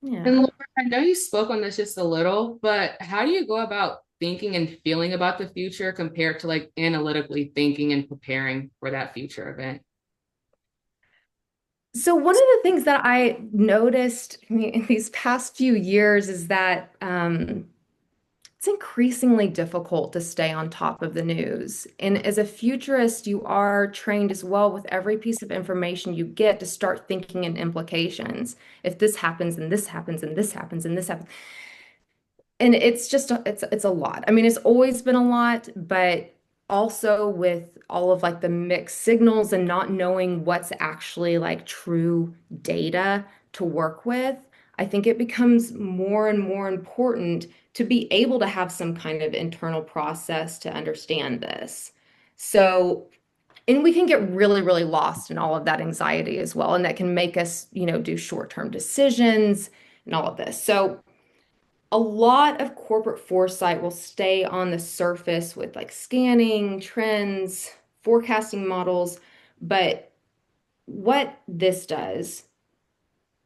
And Yeah. Laura, I know you spoke on this just a little, but how do you go about thinking and feeling about the future compared to like analytically thinking and preparing for that future event? So one of the things that I noticed in these past few years is that it's increasingly difficult to stay on top of the news. And as a futurist, you are trained as well with every piece of information you get to start thinking in implications. If this happens, and this happens, and this happens, and this happens. And it's just it's a lot. I mean, it's always been a lot, but also with all of like the mixed signals and not knowing what's actually like true data to work with, I think it becomes more and more important to be able to have some kind of internal process to understand this. So, and we can get really, really lost in all of that anxiety as well, and that can make us, do short-term decisions and all of this. So a lot of corporate foresight will stay on the surface with like scanning, trends, forecasting models. But what this does,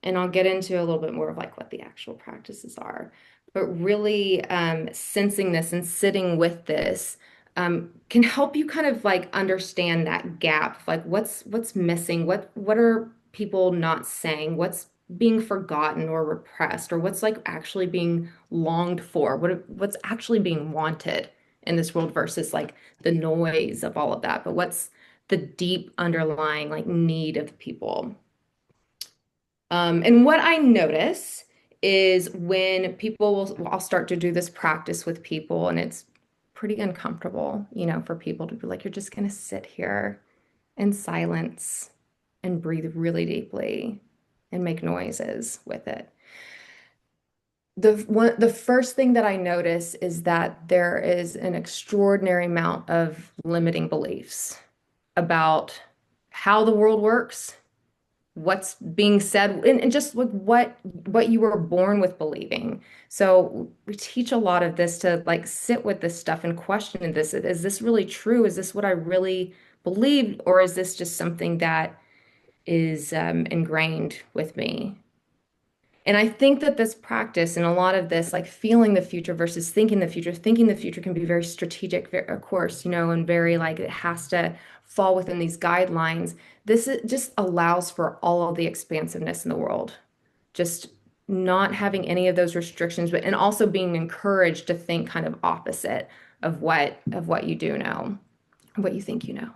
and I'll get into a little bit more of like what the actual practices are, but really sensing this and sitting with this can help you kind of like understand that gap, like what's missing, what are people not saying, what's being forgotten or repressed, or what's like actually being longed for, what's actually being wanted in this world versus like the noise of all of that, but what's the deep underlying like need of the people. And what I notice is when I'll start to do this practice with people, and it's pretty uncomfortable, for people to be like, you're just going to sit here in silence and breathe really deeply and make noises with it. The first thing that I notice is that there is an extraordinary amount of limiting beliefs about how the world works, what's being said, and just like what you were born with believing. So we teach a lot of this to like sit with this stuff and question this. Is this really true? Is this what I really believe, or is this just something that is ingrained with me? And I think that this practice and a lot of this, like feeling the future versus thinking the future can be very strategic, of course, and very like it has to fall within these guidelines. Just allows for all of the expansiveness in the world. Just not having any of those restrictions, but and also being encouraged to think kind of opposite of what you do know, what you think you know.